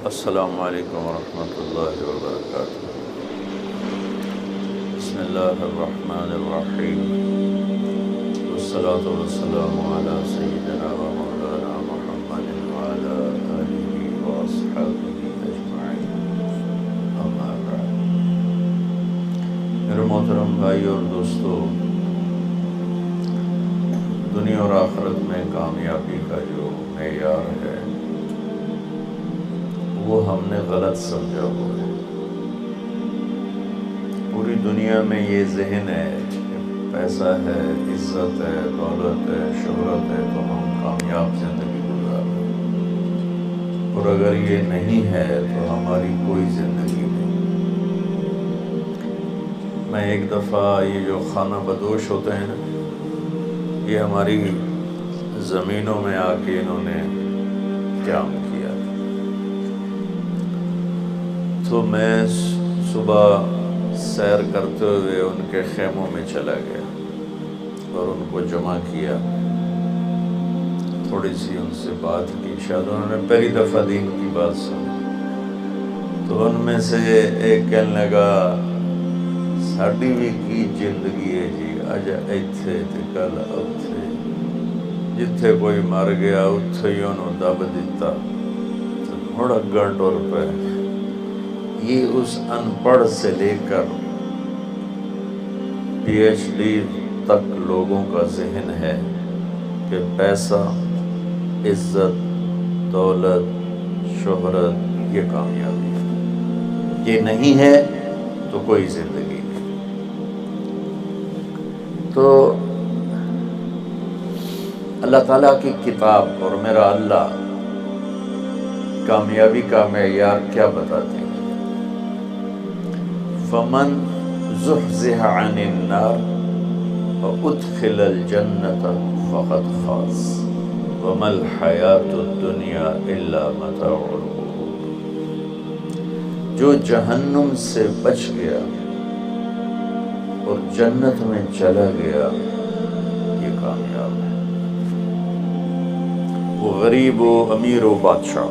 السلام علیکم ورحمۃ اللہ وبرکاتہ۔ بسم اللہ الرحمن الرحیم، والصلاة والسلام علی سیدنا و مولانا محمد وعلی آلہ واصحابہ اجمعین، اما بعد۔ میرے محترم بھائی اور دوستو، دنیا اور آخرت میں کامیابی کا جو معیار ہے وہ ہم نے غلط سمجھا ہوا ہے۔ پوری دنیا میں یہ ذہن ہے کہ پیسہ ہے، عزت ہے، دولت ہے، شہرت ہے تو ہم کامیاب زندگی گزار رہے ہیں، اور اگر یہ نہیں ہے تو ہماری کوئی زندگی نہیں۔ میں ایک دفعہ یہ جو خانہ بدوش ہوتے ہیں نا، یہ ہماری زمینوں میں آ کے انہوں نے قیام کیا، تو میں صبح سیر کرتے ہوئے ان کے خیموں میں چلا گیا اور ان کو جمع کیا، تھوڑی سی ان سے بات کی۔ شاید انہوں نے پہلی دفعہ دین کی بات سنی، تو ان میں سے ایک کہنے لگا، ساڈی بھی کی زندگی ہے جی، اج ایتھے تے کل اوتھے، جتھے کوئی مر گیا اتھے ہی انہوں دب دیتا، ہن اگاں ٹر پے۔ یہ اس ان پڑھ سے لے کر پی ایچ ڈی تک لوگوں کا ذہن ہے کہ پیسہ، عزت، دولت، شہرت یہ کامیابی ہے، یہ نہیں ہے تو کوئی زندگی نہیں۔ تو اللہ تعالیٰ کی کتاب اور میرا اللہ کامیابی کا معیار کیا بتاتے ہیں؟ فمن زحزح عن النار وادخل الجنة فقد فاز وما الحیاة الدنیا الا متاع الغرور۔ جو جہنم سے بچ گیا اور جنت میں چلا گیا یہ کامیاب ہے۔ وہ غریب و امیر و بادشاہ،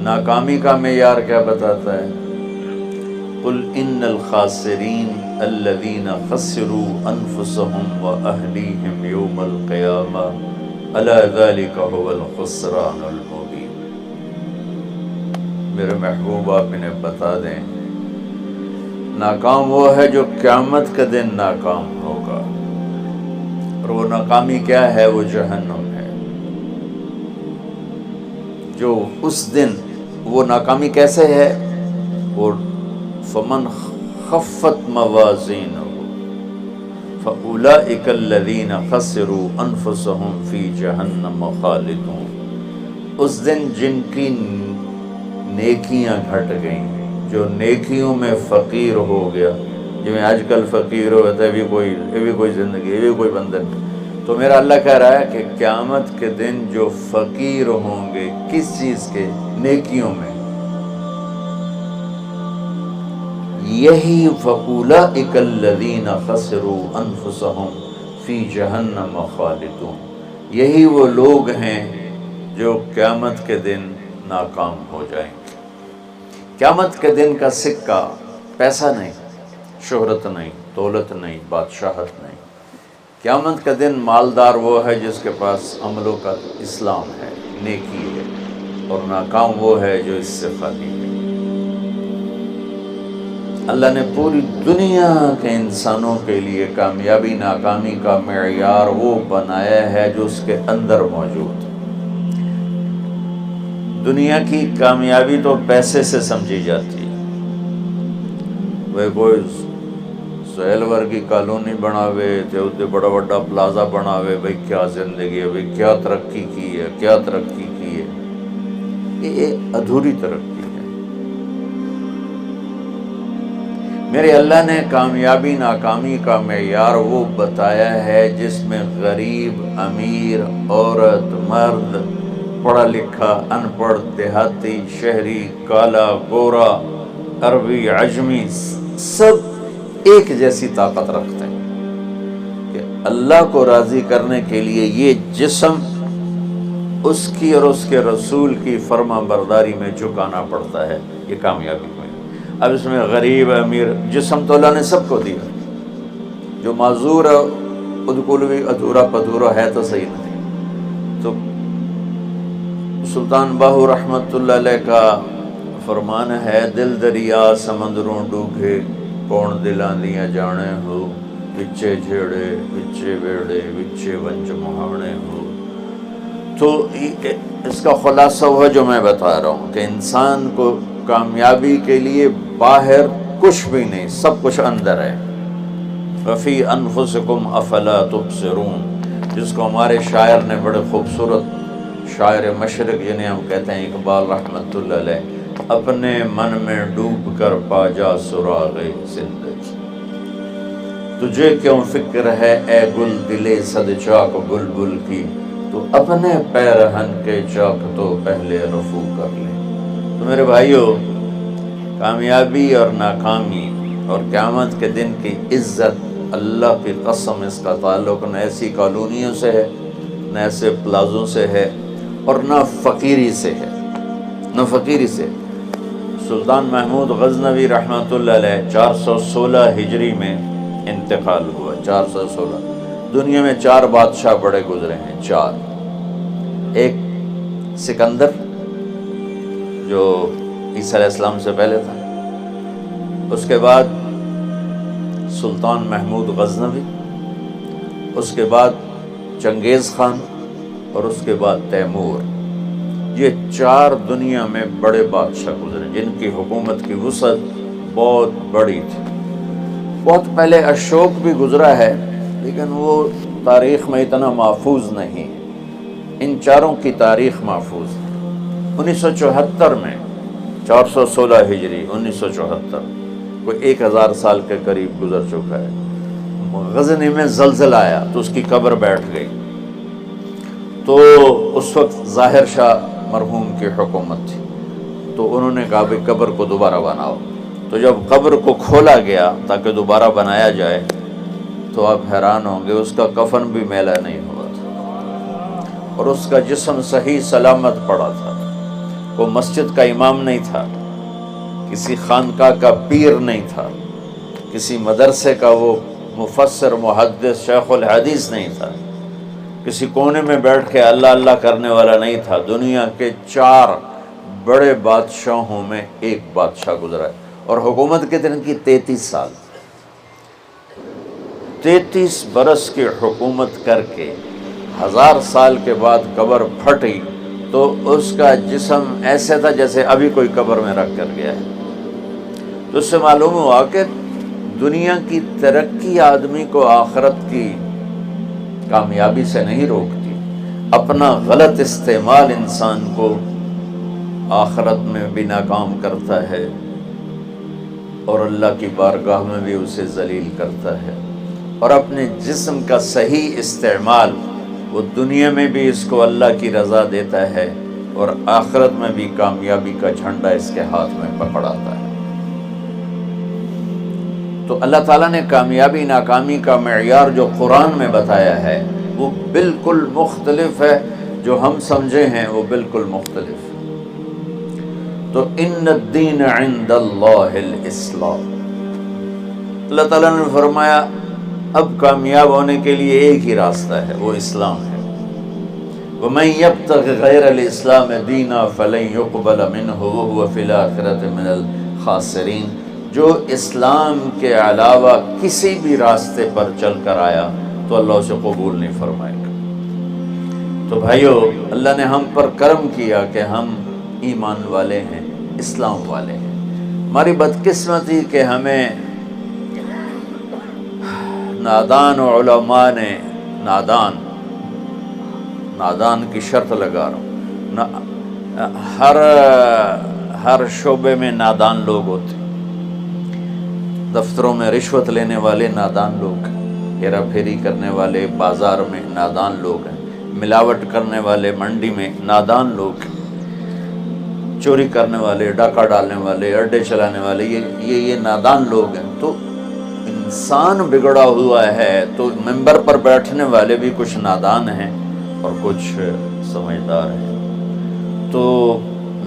ناکامی کا معیار کیا بتاتا ہے؟ قل ان الخاسرین الذین خسروا انفسهم واہلیہم یوم القیامہ الا ذلک هو الخسران المبین۔ میرے محبوب آپ انہیں بتا دیں، ناکام وہ ہے جو قیامت کے دن ناکام ہوگا، اور وہ ناکامی کیا ہے؟ وہ جہنم ہے۔ جو اس دن وہ ناکامی کیسے ہے؟ اور فمن خفت موازینہ فاولئک الذین خسروا انفسهم فی جہنم خالدون۔ اس دن جن کی نیکیاں گھٹ گئیں، جو نیکیوں میں فقیر ہو گیا، جو میں آج کل فقیر ہو گیا، یہ بھی کوئی زندگی، یہ بھی کوئی بندن۔ تو میرا اللہ کہہ رہا ہے کہ قیامت کے دن جو فقیر ہوں گے، کس چیز کے؟ نیکیوں میں، یہی فَأُولَئِكَ الَّذِينَ خَسِرُوا أَنفُسَهُمْ فِي جَهَنَّمَ خَالِدُونَ۔ یہی وہ لوگ ہیں جو قیامت کے دن ناکام ہو جائیں گے۔ قیامت کے دن کا سکہ پیسہ نہیں، شہرت نہیں، دولت نہیں، بادشاہت نہیں۔ قیامت کا دن مالدار وہ ہے جس کے پاس عملوں کا اسلام ہے، نیکی ہے، اور ناکام وہ ہے جو اس سے خالی ہے۔ اللہ نے پوری دنیا کے انسانوں کے لیے کامیابی ناکامی کا معیار وہ بنایا ہے جو اس کے اندر موجود ہے۔ دنیا کی کامیابی تو پیسے سے سمجھی جاتی ہے، وہ کوئی سہیل ورگی کالونی بناوے تے اتنے بڑا بڑا پلازا بناوے، بھئی کیا زندگی ہے، بھئی کیا ترقی کی ہے، کیا ترقی کی ہے۔ یہ ادھوری ترقی ہے۔ میرے اللہ نے کامیابی ناکامی کا معیار وہ بتایا ہے جس میں غریب، امیر، عورت، مرد، پڑھا لکھا، ان پڑھ، دیہاتی، شہری، کالا، گورا، عربی، عجمی، سب ایک جیسی طاقت رکھتے ہیں۔ کہ اللہ کو راضی کرنے کے لیے یہ جسم اس کی اور اس کے رسول کی فرما برداری میں جھکانا پڑتا ہے، یہ کامیابی میں۔ اب اس میں غریب امیر، جسم تو اللہ نے سب کو دیا، جو معذور ہے بالکل بھی ادھورا پدھورا ہے تو صحیح نہیں۔ تو سلطان باہو رحمۃ اللہ علیہ کا فرمان ہے، دل دریا سمندروں ڈوبے، کون دلاں دیاں جانے ہو، وچے جھیڑے وچے بیڑے وچے ونج مہانے ہو۔ تو اس کا خلاصہ وہ جو میں بتا رہا ہوں کہ انسان کو کامیابی کے لیے باہر کچھ بھی نہیں، سب کچھ اندر ہے۔ وفی انفسکم افلا تبصرون، جس کو ہمارے شاعر نے بڑے خوبصورت، شاعر مشرق جنہیں ہم کہتے ہیں اقبال رحمۃ اللہ علیہ، اپنے من میں ڈوب کر پا جا سراغ زندگی، تجھے کیوں فکر ہے اے گل دلے صد چاک بلبل کی، تو اپنے پیرہن کے چاک تو پہلے رفو کر لے۔ تو میرے بھائیو، کامیابی اور ناکامی اور قیامت کے دن کی عزت، اللہ کی قسم اس کا تعلق نہ ایسی کالونیوں سے ہے، نہ ایسے پلازوں سے ہے، اور نہ فقیری سے ہے، نہ فقیری سے۔ سلطان محمود غزنوی رحمۃ اللہ علیہ 416 ہجری میں انتقال ہوا، 416۔ دنیا میں 4 بادشاہ بڑے گزرے ہیں، 4۔ ایک سکندر جو عیسیٰ علیہ السلام سے پہلے تھا، اس کے بعد سلطان محمود غزنوی، اس کے بعد چنگیز خان، اور اس کے بعد تیمور۔ یہ 4 دنیا میں بڑے بادشاہ گزرے جن کی حکومت کی وسعت بہت بڑی تھی۔ بہت پہلے اشوک بھی گزرا ہے، لیکن وہ تاریخ میں اتنا محفوظ نہیں۔ ان 4 کی تاریخ محفوظ ہے۔ 1974 میں، 416 ہجری 1974، کوئی 1000 سال کے قریب گزر چکا ہے، غزنی میں زلزلہ آیا تو اس کی قبر بیٹھ گئی۔ تو اس وقت ظاہر شاہ مرحوم کی حکومت تھی، تو انہوں نے کہا بھئی قبر کو دوبارہ بناؤ۔ تو جب قبر کو کھولا گیا تاکہ دوبارہ بنایا جائے، تو آپ حیران ہوں گے اس کا کفن بھی میلا نہیں ہوا تھا، اور اس کا جسم صحیح سلامت پڑا تھا۔ وہ مسجد کا امام نہیں تھا، کسی خانقاہ کا پیر نہیں تھا، کسی مدرسے کا وہ مفسر محدث شیخ الحدیث نہیں تھا، کسی کونے میں بیٹھ کے اللہ اللہ کرنے والا نہیں تھا۔ دنیا کے 4 بڑے بادشاہوں میں ایک بادشاہ گزرا ہے، اور حکومت کے دن کی 33 سال، 33 برس کی حکومت کر کے 1000 سال کے بعد قبر پھٹی تو اس کا جسم ایسے تھا جیسے ابھی کوئی قبر میں رکھ کر گیا ہے۔ تو اس سے معلوم ہوا کہ دنیا کی ترقی آدمی کو آخرت کی کامیابی سے نہیں روکتی، اپنا غلط استعمال انسان کو آخرت میں بھی ناکام کرتا ہے، اور اللہ کی بارگاہ میں بھی اسے ذلیل کرتا ہے۔ اور اپنے جسم کا صحیح استعمال، وہ دنیا میں بھی اس کو اللہ کی رضا دیتا ہے، اور آخرت میں بھی کامیابی کا جھنڈا اس کے ہاتھ میں پکڑاتا ہے۔ تو اللہ تعالیٰ نے کامیابی ناکامی کا معیار جو قرآن میں بتایا ہے وہ بالکل مختلف ہے، جو ہم سمجھے ہیں وہ بالکل مختلف ہے۔ تو ان الدین عند اللہ الاسلام، اللہ تعالیٰ نے فرمایا اب کامیاب ہونے کے لیے ایک ہی راستہ ہے، وہ اسلام ہے۔ وَمَن يَبْتَغِ غَيْرَ الْإِسْلَامِ دِينًا فَلَن يُقْبَلَ مِنْهُ وَهُوَ فِي الْآخِرَةِ مِنَ الْخَاسِرِينَ، جو اسلام کے علاوہ کسی بھی راستے پر چل کر آیا تو اللہ اسے قبول نہیں فرمائے گا۔ تو بھائیو، اللہ نے ہم پر کرم کیا کہ ہم ایمان والے ہیں، اسلام والے ہیں۔ ہماری بدقسمتی کہ ہمیں نادان علماء نے، نادان کی شرط لگا رہا ہوں، ہر شعبے میں نادان لوگ ہوتے ہیں۔ دفتروں میں رشوت لینے والے نادان لوگ ہیں، ہیرا پھیری کرنے والے بازار میں نادان لوگ ہیں، ملاوٹ کرنے والے منڈی میں نادان لوگ ہیں، چوری کرنے والے، ڈاکہ ڈالنے والے، اڈے چلانے والے، یہ نادان لوگ ہیں۔ تو انسان بگڑا ہوا ہے تو ممبر پر بیٹھنے والے بھی کچھ نادان ہیں اور کچھ سمجھدار ہیں۔ تو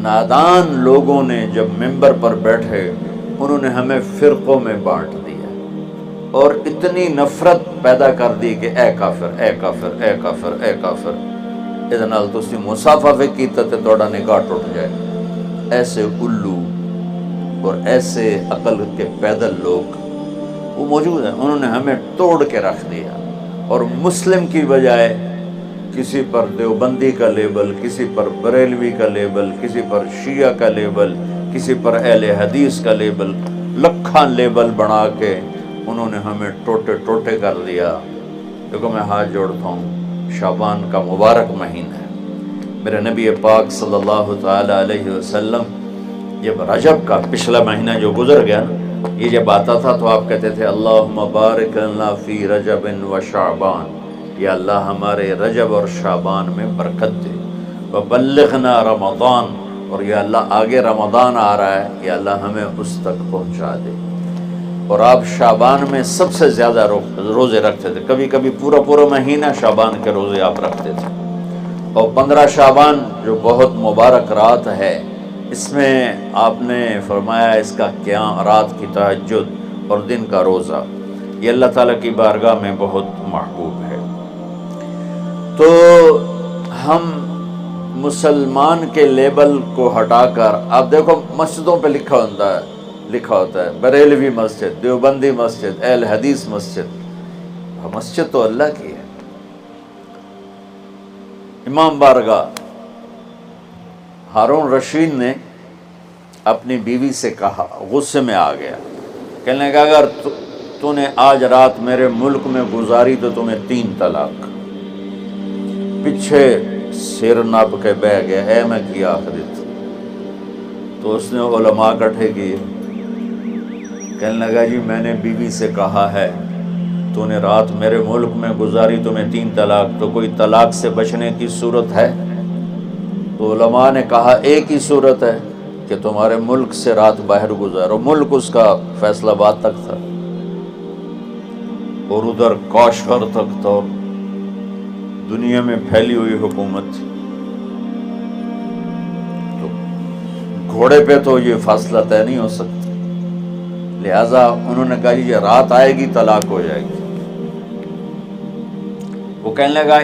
نادان لوگوں نے جب ممبر پر بیٹھے انہوں نے ہمیں فرقوں میں بانٹ دیا اور اتنی نفرت پیدا کر دی کہ اے کافر اے کافر اے کافر اے کافر، ادھر نال تسی مسافہ کیتا تے تہاڈا نکاح ٹوٹ جائے۔ ایسے الو اور ایسے عقل کے پیدل لوگ وہ موجود ہیں، انہوں نے ہمیں توڑ کے رکھ دیا، اور مسلم کی بجائے کسی پر دیوبندی کا لیبل، کسی پر بریلوی کا لیبل، کسی پر شیعہ کا لیبل، کسی پر اہل حدیث کا لیبل، لکھاں لیبل بنا کے انہوں نے ہمیں ٹوٹے ٹوٹے کر دیا۔ دیکھو میں ہاتھ جوڑتا ہوں، شعبان کا مبارک مہینہ ہے، میرے نبی پاک صلی اللہ تعالی علیہ وسلم جب رجب کا پچھلا مہینہ جو گزر گیا نا، یہ جب آتا تھا تو آپ کہتے تھے اللہم بارک لنا فی رجب و شعبان، یا اللہ ہمارے رجب اور شعبان میں برکت دے، وبلغنا رمضان، اور یا اللہ آگے رمضان آ رہا ہے، یا اللہ ہمیں اس تک پہنچا دے۔ اور آپ شعبان میں سب سے زیادہ روزے رکھتے تھے، کبھی کبھی پورا مہینہ شعبان کے روزے آپ رکھتے تھے۔ اور 15 شعبان جو بہت مبارک رات ہے، اس میں آپ نے فرمایا اس کا قیام، رات کی تہجد اور دن کا روزہ، یہ اللہ تعالیٰ کی بارگاہ میں بہت محبوب ہے۔ تو ہم مسلمان کے لیبل کو ہٹا کر، آپ دیکھو مسجدوں پہ لکھا ہوتا ہے بریلوی مسجد، دیوبندی مسجد، اہل حدیث مسجد۔ مسجد تو اللہ کی ہے۔ امام بارگاہ ہارون رشید نے اپنی بیوی سے کہا، غصے میں آ گیا، کہنے لگا اگر تو نے آج رات میرے ملک میں گزاری تو تمہیں 3 طلاق۔ پیچھے سر نپ کے بہ گیا، اے میں کیا آخرت۔ تو اس نے علماء اکٹھے کیے، کہنے لگا جی میں نے بیوی سے کہا ہے تو نے رات میرے ملک میں گزاری تمہیں 3 طلاق، تو کوئی طلاق سے بچنے کی صورت ہے؟ تو علماء نے کہا ایک ہی صورت ہے کہ تمہارے ملک سے رات باہر گزارو۔ ملک اس کا فیصل آباد تک تھا اور ادھر کاشغر تک تھا، دنیا میں پھیلی ہوئی حکومت تھی، تو گھوڑے پہ تو یہ فاصلہ طے نہیں ہو سکتا، لہٰذا انہوں نے کہا یہ رات آئے گی طلاق ہو جائے گی۔ وہ کہنے لگا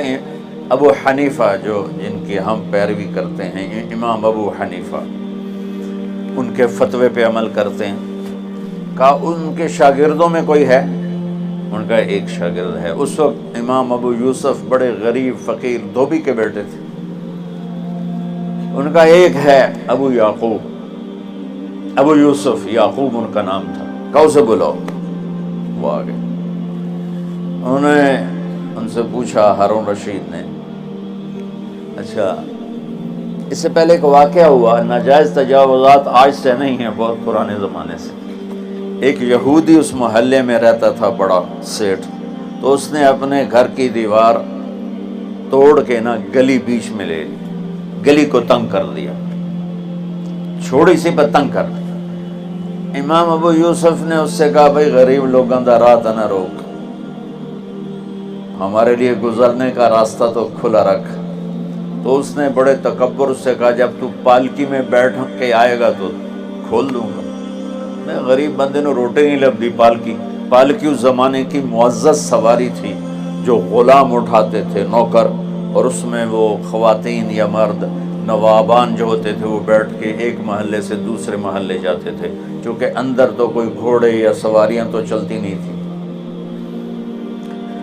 ابو حنیفہ جو جن کی ہم پیروی کرتے ہیں، امام ابو حنیفہ، ان کے فتوے پہ عمل کرتے ہیں، کہا ان کے شاگردوں میں کوئی ہے؟ ان کا ایک شاگرد ہے۔ اس وقت امام ابو یوسف بڑے غریب فقیر دھوبی کے بیٹے تھے، ان کا ایک ہے ابو یعقوب، ابو یوسف یعقوب ان کا نام تھا، کہو سے بلاؤ۔ وہ آ گئے، انہوں نے ان سے پوچھا ہارون رشید نے، اچھا اس سے پہلے ایک واقعہ ہوا، ناجائز تجاوزات آج سے نہیں ہیں، بہت پرانے زمانے سے۔ ایک یہودی اس محلے میں رہتا تھا، بڑا سیٹھ، تو اس نے اپنے گھر کی دیوار توڑ کے نا گلی بیچ میں لے لی، گلی کو تنگ کر دیا، چھوڑی سی پر تنگ کر دیا۔ امام ابو یوسف نے اس سے کہا بھائی غریب لوگوں دا راہ نہ روک، ہمارے لیے گزرنے کا راستہ تو کھلا رکھ۔ تو اس نے بڑے تکبر سے کہا جب تو پالکی میں بیٹھ کے آئے گا تو کھول دوں گا۔ میں غریب بندے نے روٹی نہیں لبدی، پالکی اس زمانے کی معزز سواری تھی جو غلام اٹھاتے تھے، نوکر، اور اس میں وہ خواتین یا مرد نوابان جو ہوتے تھے وہ بیٹھ کے ایک محلے سے دوسرے محلے جاتے تھے، چونکہ اندر تو کوئی گھوڑے یا سواریاں تو چلتی نہیں تھی۔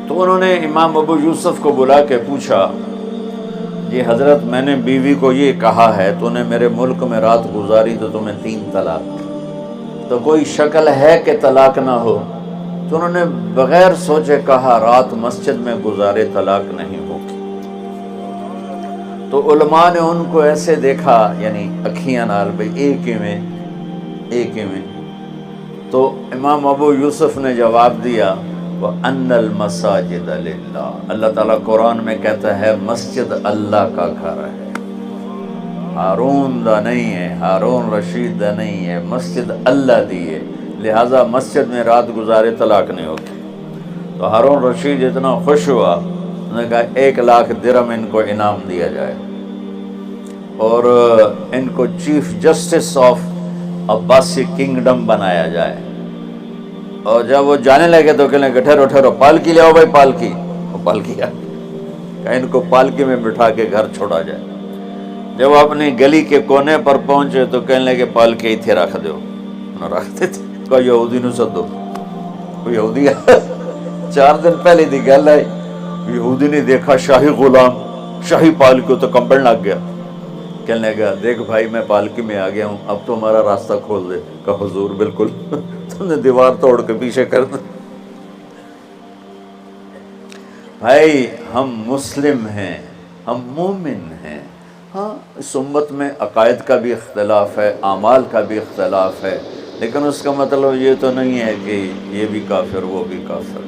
تو انہوں نے امام ابو یوسف کو بلا کے پوچھا جی حضرت میں نے بیوی کو یہ کہا ہے تو نے میرے ملک میں رات گزاری تو تمہیں 3 طلاق، تو کوئی شکل ہے کہ طلاق نہ ہو؟ تو انہوں نے بغیر سوچے کہا رات مسجد میں گزارے طلاق نہیں ہوگی۔ تو علماء نے ان کو ایسے دیکھا، یعنی اکھیاں نال بھئی ایک ہی میں۔ تو امام ابو یوسف نے جواب دیا وَأَنَّ الْمَسَاجِدَ لِلَّهِ، اللہ تعالیٰ قرآن میں کہتا ہے مسجد اللہ کا گھر ہے، ہارون دا نہیں ہے، ہارون رشید دا نہیں ہے، مسجد اللہ دی ہے، لہٰذا مسجد میں رات گزارے طلاق نہیں ہوتی۔ تو ہارون رشید اتنا خوش ہوا، انہوں نے کہا 1 لاکھ درہم ان کو انعام دیا جائے۔ اور ان کو chief justice of Abbasi kingdom بنایا جائے. اور جب وہ جانے لگے تو کہنے لگے ٹھہرو ٹھہرو پالکی لے آؤ بھائی پالکی. وہ پالکی آ کہ ان کو پالکی میں بٹھا کے گھر چھوڑا جائے. جب وہ اپنی گلی کے کونے پر پہنچے تو کہنے لگے پالکی اتھے رکھ دو. رکھتے تھے کوئی یہودی نو سدو. کوئی یہودی 4 دن پہلے دی گل ہے. یہودی نے دیکھا شاہی غلام شاہی پالکی تو کمبل لگ گیا. کہنے لگا دیکھ بھائی میں پالکی میں آ گیا ہوں اب تو ہمارا راستہ کھول دے. کہا حضور بالکل تم نے دیوار توڑ کے پیچھے کر دی. بھائی ہم مسلم ہیں ہم مومن ہیں. ہاں اس امت میں عقائد کا بھی اختلاف ہے اعمال کا بھی اختلاف ہے لیکن اس کا مطلب یہ تو نہیں ہے کہ یہ بھی کافر وہ بھی کافر.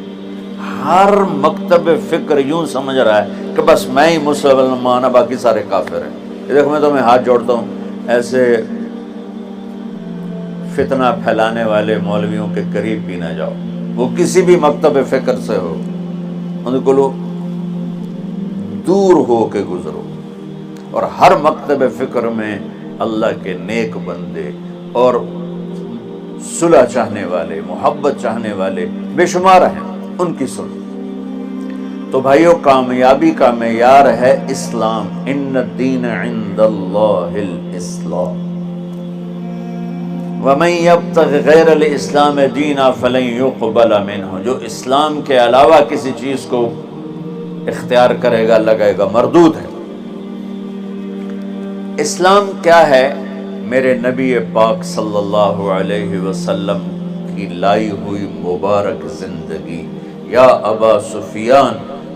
ہر مکتب فکر یوں سمجھ رہا ہے کہ بس میں ہی مسلمان ہوں باقی سارے کافر ہیں. یہ دیکھو میں تمہیں ہاتھ جوڑتا ہوں ایسے فتنہ پھیلانے والے مولویوں کے قریب بھی نہ جاؤ. وہ کسی بھی مکتب فکر سے ہو ان کو لو دور ہو کے گزرو. اور ہر مکتب فکر میں اللہ کے نیک بندے اور صلح چاہنے والے محبت چاہنے والے بے شمار ہیں ان کی سن. تو بھائیو کامیابی کا معیار ہے اسلام. ان الدین عند اللہ الاسلام ومن یبتغ غیر الاسلام دینا فلن یقبل منہ. جو اسلام کے علاوہ کسی چیز کو اختیار کرے گا لگے گا مردود ہے. اسلام کیا ہے؟ میرے نبی پاک صلی اللہ علیہ وسلم کی لائی ہوئی مبارک زندگی. یا ابا سفیان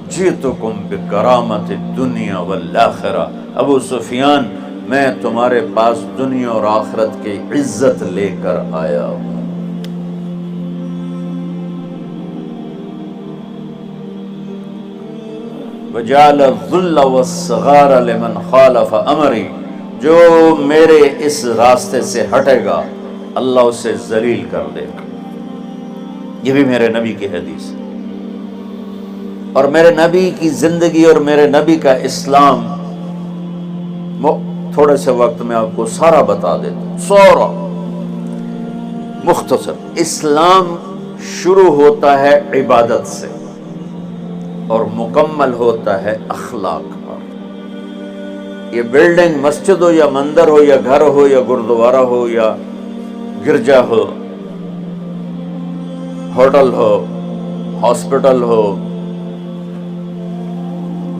جئتکم بکرامت الدنیا والآخرہ. ابو سفیان میں تمہارے پاس دنیا اور آخرت کی عزت لے کر آیا ہوں. وجعل الذل والصغار لمن خالف امری. جو میرے اس راستے سے ہٹے گا اللہ اسے ذلیل کر دے گا. یہ بھی میرے نبی کی حدیث ہے. اور میرے نبی کی زندگی اور میرے نبی کا اسلام تھوڑے سے وقت میں آپ کو سارا بتا دیتا ہوں. سورا مختصر. اسلام شروع ہوتا ہے عبادت سے اور مکمل ہوتا ہے اخلاق پر. یہ بلڈنگ مسجد ہو یا مندر ہو یا گھر ہو یا گردوارہ ہو یا گرجا ہو ہوٹل ہو ہاسپٹل ہو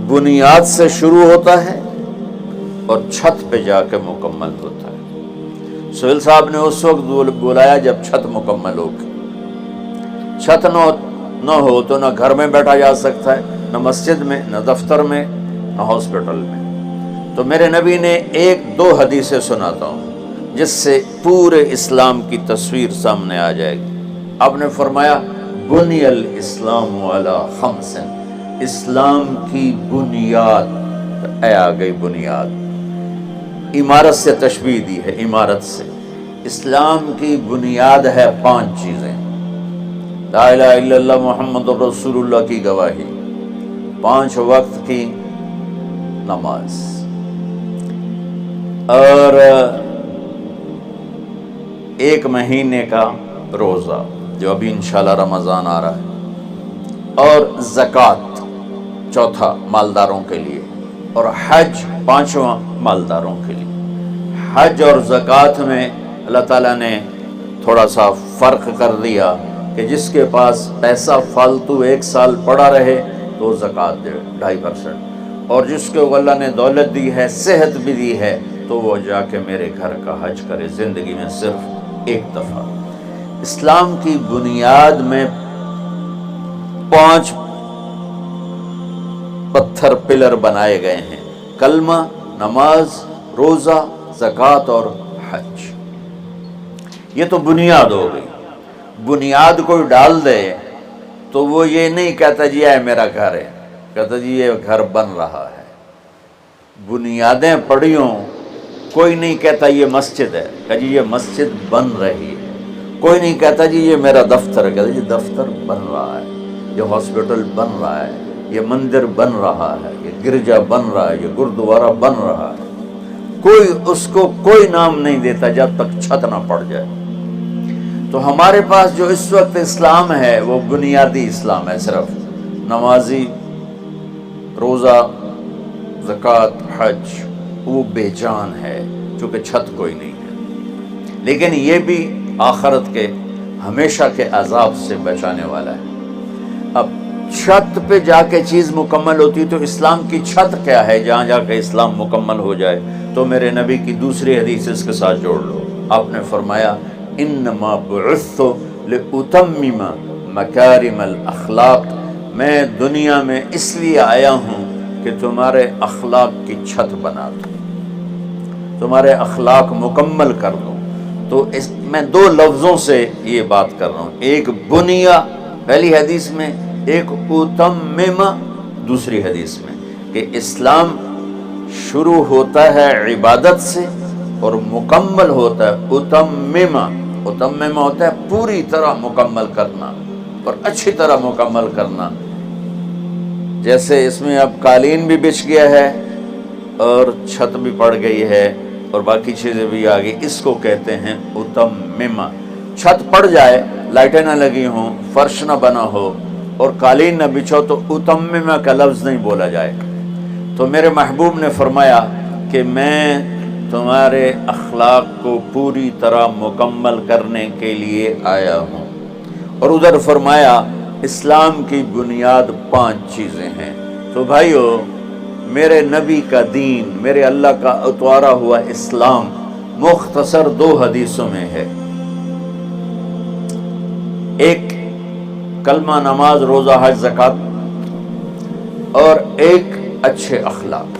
بنیاد سے شروع ہوتا ہے اور چھت پہ جا کے مکمل ہوتا ہے. سہیل صاحب نے اس وقت بلایا جب چھت مکمل ہوگی. چھت نہ ہو تو نہ گھر میں بیٹھا جا سکتا ہے نہ مسجد میں نہ دفتر میں نہ ہاسپٹل میں. تو میرے نبی نے 1-2 حدیثیں سناتا ہوں جس سے پورے اسلام کی تصویر سامنے آ جائے گی. آپ نے فرمایا بنی الاسلام علی 5. اسلام کی بنیاد آ گئی. بنیاد عمارت سے تشبیہ دی ہے. عمارت سے اسلام کی بنیاد ہے 5 چیزیں. لا الہ الا اللہ محمد رسول اللہ کی گواہی, 5 وقت کی نماز اور 1 مہینے کا روزہ جو ابھی انشاءاللہ رمضان آ رہا ہے, اور زکوٰۃ 4 مالداروں کے لیے, اور حج 5واں مالداروں کے لیے. حج اور زکوٰۃ میں اللہ تعالیٰ نے تھوڑا سا فرق کر دیا کہ جس کے پاس پیسہ فالتو 1 سال پڑا رہے تو زکوٰۃ دے 2.5%, اور جس کو اللہ نے دولت دی ہے صحت بھی دی ہے تو وہ جا کے میرے گھر کا حج کرے زندگی میں صرف 1 دفعہ. اسلام کی بنیاد میں 5 پتھر پلر بنائے گئے ہیں: کلمہ, نماز, روزہ, زکوٰۃ اور حج. یہ تو بنیاد ہو گئی. بنیاد کوئی ڈال دے تو وہ یہ نہیں کہتا جی یہ میرا گھر ہے, کہتا جی یہ گھر بن رہا ہے. بنیادیں پڑی ہوں, کوئی نہیں کہتا یہ مسجد ہے, کہ جی یہ مسجد بن رہی ہے. کوئی نہیں کہتا جی یہ میرا دفتر ہے, کہتا جی دفتر بن رہا ہے. یہ ہاسپٹل بن رہا ہے, یہ مندر بن رہا ہے, یہ گرجا بن رہا ہے, یہ گردوارہ بن رہا ہے. کوئی اس کو کوئی نام نہیں دیتا جب تک چھت نہ پڑ جائے۔ تو ہمارے پاس جو اس وقت اسلام ہے وہ بنیادی اسلام ہے، صرف نمازی، روزہ، زکوٰۃ، حج، وہ بے جان ہے چونکہ چھت کوئی نہیں ہے، لیکن یہ بھی آخرت کے ہمیشہ کے عذاب سے بچانے والا ہے۔ اب چھت پہ جا کے چیز مکمل ہوتی، تو اسلام کی چھت کیا ہے جہاں جا کے اسلام مکمل ہو جائے؟ تو میرے نبی کی دوسری حدیث اس کے ساتھ جوڑ لو۔ آپ نے فرمایا انما بعثت لاتمم مکارم الاخلاق، میں دنیا میں اس لیے آیا ہوں کہ تمہارے اخلاق کی چھت بنا دوں، تمہارے اخلاق مکمل کر دوں۔ تو میں دو لفظوں سے یہ بات کر رہا ہوں، ایک بنیا پہلی حدیث میں، ایک اتمم دوسری حدیث میں، کہ اسلام شروع ہوتا ہے عبادت سے اور مکمل ہوتا ہے اتمم۔ اتمم ہوتا ہے پوری طرح مکمل کرنا اور اچھی طرح مکمل کرنا۔ جیسے اس میں اب قالین بھی بچھ گیا ہے اور چھت بھی پڑ گئی ہے اور باقی چیزیں بھی آ گئی، اس کو کہتے ہیں اتمم۔ چھت پڑ جائے، لائٹیں نہ لگی ہوں، فرش نہ بنا ہو اور قالین نہ بچھو تو اتمم کا لفظ نہیں بولا جائے۔ تو میرے محبوب نے فرمایا کہ میں تمہارے اخلاق کو پوری طرح مکمل کرنے کے لیے آیا ہوں۔ اور ادھر فرمایا اسلام کی بنیاد 5 چیزیں ہیں۔ تو بھائیو، میرے نبی کا دین، میرے اللہ کا اتوارا ہوا اسلام مختصر 2 حدیثوں میں ہے، ایک کلمہ، نماز، روزہ، حج، زکوٰۃ، اور ایک اچھے اخلاق۔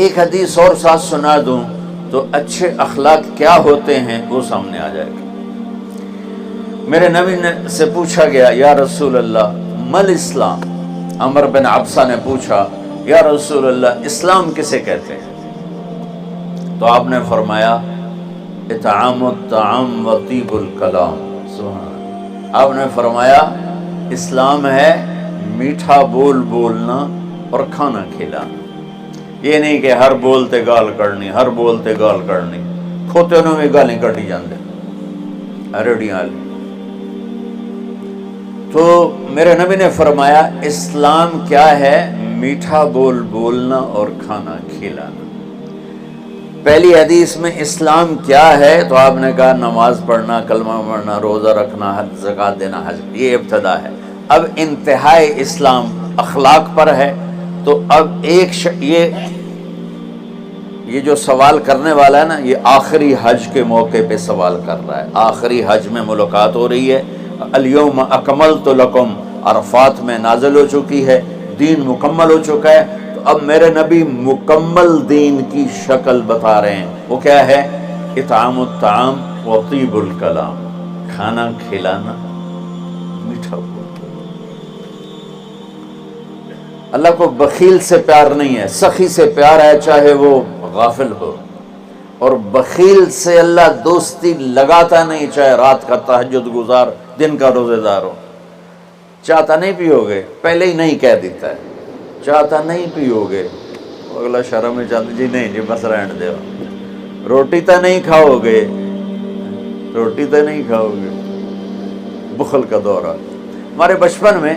ایک حدیث اور ساتھ سنا دوں تو اچھے اخلاق کیا ہوتے ہیں وہ سامنے آ جائے گا۔ میرے نبی سے پوچھا گیا یا رسول اللہ مل اسلام، عمر بن عبسہ نے پوچھا یا رسول اللہ اسلام کسے کہتے ہیں؟ تو آپ نے فرمایا اطعام الطعام و طیب الکلام۔ سبحان اللہ۔ آپ نے فرمایا اسلام ہے میٹھا بول بولنا اور کھانا کھلانا۔ یہ نہیں کہ ہر بولتے گال کرنی، ہر بولتے گال کرنی، کھوتے انہوں میں گالی کٹی جاندے ریڑیاں والی۔ تو میرے نبی نے فرمایا اسلام کیا ہے؟ میٹھا بول بولنا اور کھانا کھلانا۔ پہلی حدیث میں اسلام کیا ہے تو آپ نے کہا نماز پڑھنا، کلمہ پڑھنا، روزہ رکھنا، حج، زکوٰۃ دینا، حج، یہ ابتدا ہے۔ اب انتہائی اسلام اخلاق پر ہے۔ تو اب یہ جو سوال کرنے والا ہے نا، یہ آخری حج کے موقع پہ سوال کر رہا ہے۔ آخری حج میں ملاقات ہو رہی ہے، الیوم اکملت لکم، عرفات میں نازل ہو چکی ہے، دین مکمل ہو چکا ہے۔ تو اب میرے نبی مکمل دین کی شکل بتا رہے ہیں، وہ کیا ہے؟ اطعام الطعام و طیب الکلام، کھانا کھلانا، میٹھا بولنا۔ اللہ کو بخیل سے پیار نہیں ہے، سخی سے پیار ہے، چاہے وہ غافل ہو۔ اور بخیل سے اللہ دوستی لگاتا نہیں، چاہے رات کا تہجد گزار، دن کا روزے دار ہو۔ چاہتا نہیں پیو گے، پہلے ہی نہیں کہہ دیتا ہے، چاہتا نہیں پیو گے، اگلا شرم میں چاہتا جی نہیں جی بس رہن دے، روٹی تو نہیں کھاؤ گے، روٹی تو نہیں کھاؤ گے، بخل کا دورہ۔ ہمارے بچپن میں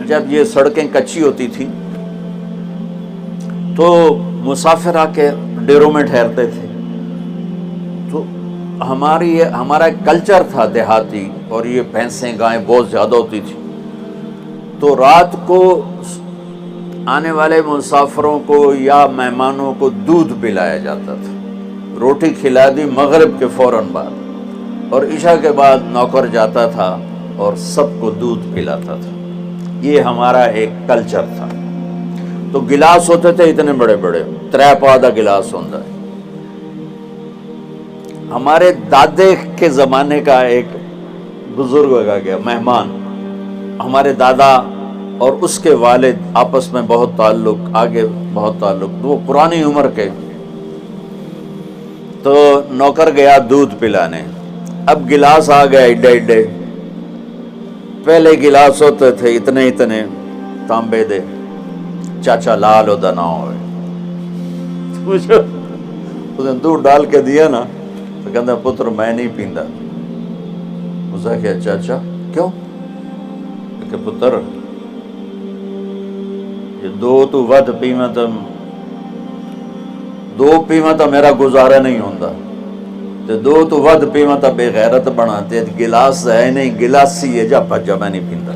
جب یہ سڑکیں کچی ہوتی تھی تو مسافر آ کے ڈیروں میں ٹھہرتے تھے، تو ہمارا ایک کلچر تھا دیہاتی، اور یہ بھینسیں گائیں بہت زیادہ ہوتی تھی، تو رات کو آنے والے مسافروں کو یا مہمانوں کو دودھ پلایا جاتا تھا۔ روٹی کھلا دی مغرب کے فوراً بعد، اور عشاء کے بعد نوکر جاتا تھا اور سب کو دودھ پلاتا تھا۔ یہ ہمارا ایک کلچر تھا۔ تو گلاس ہوتے تھے اتنے بڑے بڑے، 3 پا دا گلاس ہوتا ہے۔ ہمارے دادے کے زمانے کا ایک بزرگ آ گیا مہمان، ہمارے دادا اور اس کے والد آپس میں بہت تعلق، آگے بہت تعلق، وہ پرانی عمر کے۔ تو نوکر گیا دودھ پلانے، اب گلاس آ گیا ایڈے ایڈے، پہلے گلاس ہوتے تھے اتنے اتنے تانبے دے، چاچا لال ہوتا نہ ہوئے، پوچھو اس نے دودھ ڈال کے دیا نا تو کہتا پتر میں نہیں پیندا. اس نے کہا اچھا اچھا کیوں؟ کہ پتر یہ دو تو ود پیواں تو دو پیواں تو میرا گزارا نہیں ہوندا تے دو تو ود پیواں تو بے غیرت بنا تے گلاس ہے نہیں گلاسی ہے جا بھجا میں نہیں پیندا.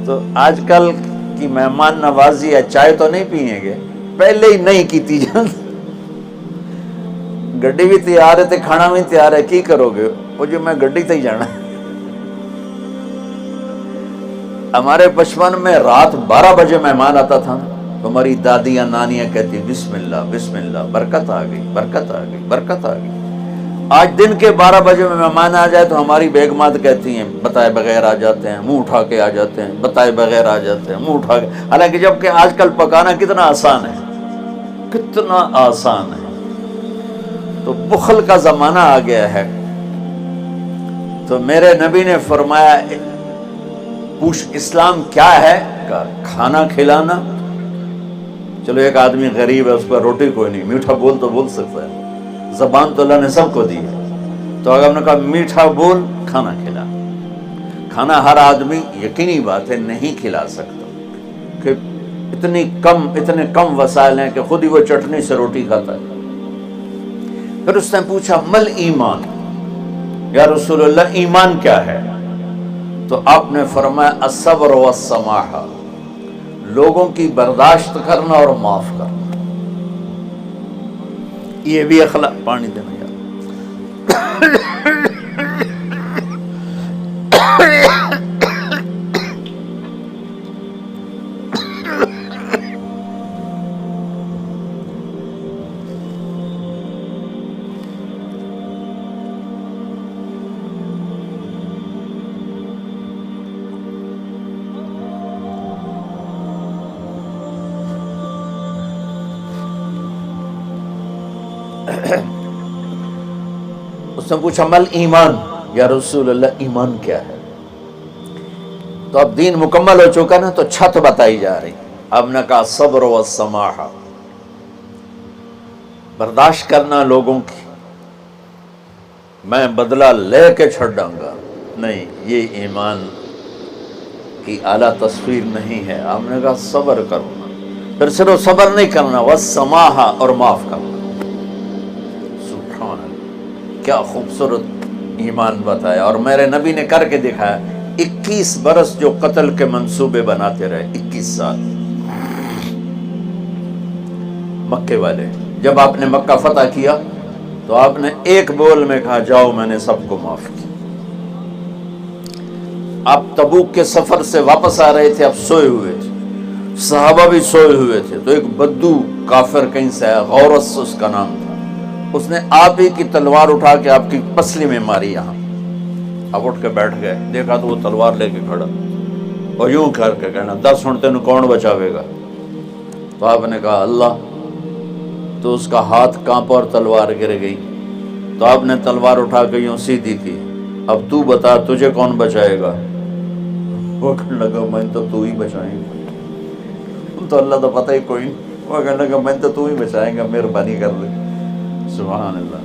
تو آج کل کی مہمان نوازی ہے چائے تو نہیں پیئیں گے پہلے ہی نہیں کیتی جاتی. گڈی بھی تیار ہے تے کھانا بھی تیار ہے کی کرو گے؟ وہ جو میں گڈی تے ہی جانا. ہمارے بچپن میں رات 12 بجے مہمان آتا تھا تو ہماری دادیاں نانیاں کہتی بسم اللہ بسم اللہ برکت آ گئی برکت آ گئی برکت آ گئی. آج دن کے 12 بجے میں مہمان آ جائے تو ہماری بیگمات کہتی ہیں بتائے بغیر آ جاتے ہیں منہ اٹھا کے آ جاتے ہیں بتائے بغیر آ جاتے ہیں منہ اٹھا کے. حالانکہ جب کہ آج کل پکانا کتنا آسان ہے کتنا آسان ہے. تو بخل کا زمانہ آ گیا ہے. تو میرے نبی نے فرمایا پوچھ اسلام کیا ہے؟ کھانا کھلانا. چلو ایک آدمی غریب ہے اس پر روٹی کوئی نہیں میٹھا بول تو بول سکتا ہے زبان تو اللہ نے سب کو دی ہے. تو اگر ہم نے کہا میٹھا بول کھانا کھلا. کھانا ہر آدمی یقینی بات ہے نہیں کھلا سکتا کہ اتنے کم وسائل ہیں کہ خود ہی وہ چٹنی سے روٹی کھاتا ہے. پھر اس نے پوچھا مل ایمان یا رسول اللہ ایمان کیا ہے؟ تو آپ نے فرمایا الصبر والسماحہ لوگوں کی برداشت کرنا اور معاف کرنا. یہ بھی اخلاق. پانی دینا یار. اس نے پوچھا مل ایمان یا رسول اللہ ایمان کیا ہے؟ تو اب دین مکمل ہو چکا نا تو چھت بتائی جا رہی. اب نے کہا صبر و سماحہ برداشت کرنا لوگوں کی. میں بدلہ لے کے چھڑوں گا نہیں یہ ایمان کی اعلیٰ تصویر نہیں ہے. آپ نے کہا صبر کرنا. پھر صرف صبر نہیں کرنا والسماحہ اور معاف کرنا. سبحان اللہ کیا خوبصورت ایمان بتایا. اور میرے نبی نے کر کے دکھایا. 21 برس جو قتل کے منصوبے بناتے رہے 21 سال مکے والے. جب آپ نے مکہ فتح کیا تو آپ نے ایک بول میں کہا جاؤ میں نے سب کو معاف کیا. آپ تبوک کے سفر سے واپس آ رہے تھے اب سوئے ہوئے تھے صحابہ بھی سوئے ہوئے تھے. تو ایک بدو کافر کہیں سے آیا غورس اس کا نام تھا. اس نے آپ ہی کی تلوار اٹھا کے آپ کی پسلی میں ماری. یہاں آپ اٹھ کے بیٹھ گئے. دیکھا تو وہ تلوار لے کے کھڑا اور یوں کر کے کہنا 10 ہن تینوں کون بچاوے گا؟ تو آپ نے کہا اللہ. تو اس کا ہاتھ کانپا اور تلوار گر گئی. تو آپ نے تلوار اٹھا کے یوں سیدھی کی. اب تو بتا تجھے کون بچائے گا؟ وہ کہنے لگا میں تو ہی بچائیں گا. تو اللہ تو پتہ ہی کوئی نہیں. وہ کہنے لگا میں تو ہی بچائیں گا مہربانی کر لے. سبحان اللہ.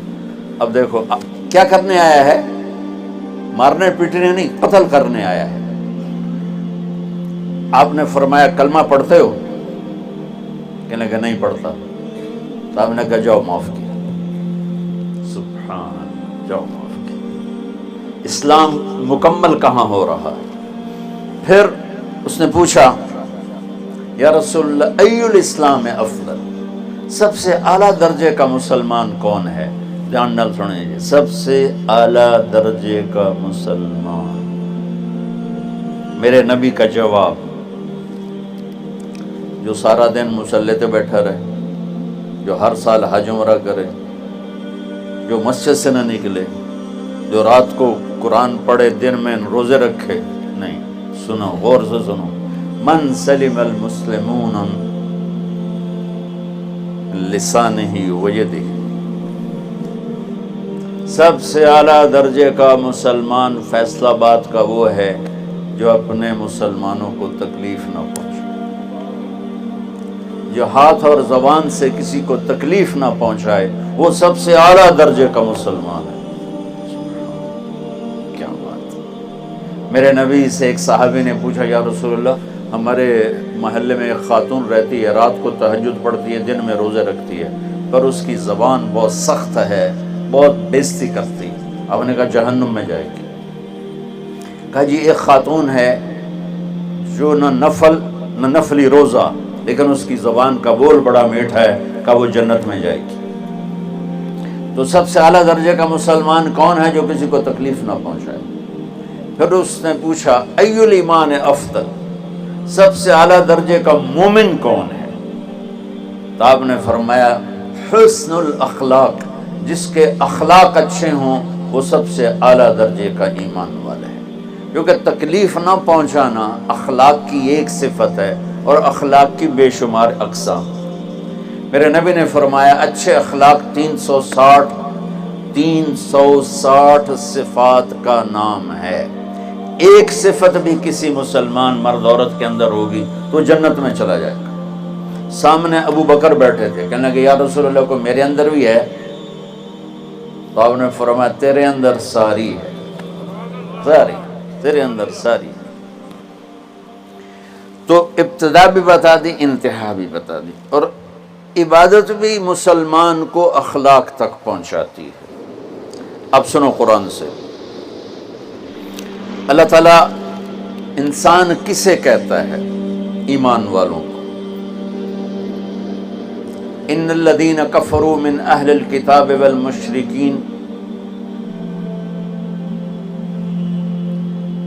اب دیکھو کیا کرنے آیا ہے؟ مارنے پیٹنے نہیں قتل کرنے آیا ہے. آپ نے فرمایا کلمہ پڑھتے ہو؟ کہنے لگا نہیں پڑھتا. تو آپ نے کہا جاؤ معاف کیا. سبحان اللہ جاؤ معاف کیا. اسلام مکمل کہاں ہو رہا ہے. پھر اس نے پوچھا یا رسول اللہ ای الاسلام افضل سب سے اعلیٰ درجے کا مسلمان کون ہے؟ دھیان نال سنیں جی. سب سے اعلیٰ درجے کا مسلمان. میرے نبی کا جواب جو سارا دن مصلی پہ بیٹھا رہے جو ہر سال حج عمرہ کرے جو مسجد سے نہ نکلے جو رات کو قرآن پڑھے دن میں روزے رکھے نہیں. سنو غور سے سنو. من سلم المسلمون لسانہ ویدہ سب سے اعلیٰ درجے کا مسلمان فیصلہ بات کا وہ ہے جو اپنے مسلمانوں کو تکلیف نہ پہنچے. جو ہاتھ اور زبان سے کسی کو تکلیف نہ پہنچائے وہ سب سے اعلیٰ درجے کا مسلمان ہے۔ کیا بات ہے۔ میرے نبی سے ایک صحابی نے پوچھا، یا رسول اللہ، ہمارے محلے میں ایک خاتون رہتی ہے، رات کو تہجد پڑھتی ہے، دن میں روزے رکھتی ہے، پر اس کی زبان بہت سخت ہے، بہت بےزتی کرتی ہے۔ آپ نے کہا جہنم میں جائے گی۔ کہا جی ایک خاتون ہے جو نہ نفلی روزہ، لیکن اس کی زبان کا بول بڑا میٹھا ہے، کہ وہ جنت میں جائے گی۔ تو سب سے اعلیٰ درجے کا مسلمان کون ہے؟ جو کسی کو تکلیف نہ پہنچائے۔ پھر اس نے پوچھا ای الایمان افضل، سب سے اعلیٰ درجے کا مومن کون ہے؟ تو آپ نے فرمایا حسن الاخلاق، جس کے اخلاق اچھے ہوں وہ سب سے اعلیٰ درجے کا ایمان والا ہے۔ کیونکہ تکلیف نہ پہنچانا اخلاق کی ایک صفت ہے، اور اخلاق کی بے شمار اقسام۔ میرے نبی نے فرمایا اچھے اخلاق 360 صفات کا نام ہے۔ ایک صفت بھی کسی مسلمان مرد عورت کے اندر ہوگی تو جنت میں چلا جائے گا۔ سامنے ابو بکر بیٹھے تھے، کہنے لگے یا رسول اللہ کو میرے اندر بھی ہے؟ تو آپ نے فرمایا تیرے اندر ساری ہے، ساری، تیرے اندر ساری ہے۔ تو ابتدا بھی بتا دی، انتہا بھی بتا دی، اور عبادت بھی مسلمان کو اخلاق تک پہنچاتی ہے۔ اب سنو قرآن سے، اللہ تعالیٰ انسان کسے کہتا ہے؟ ایمان والوں کو۔ ان الذین کفروا من اہل الکتاب والمشرکین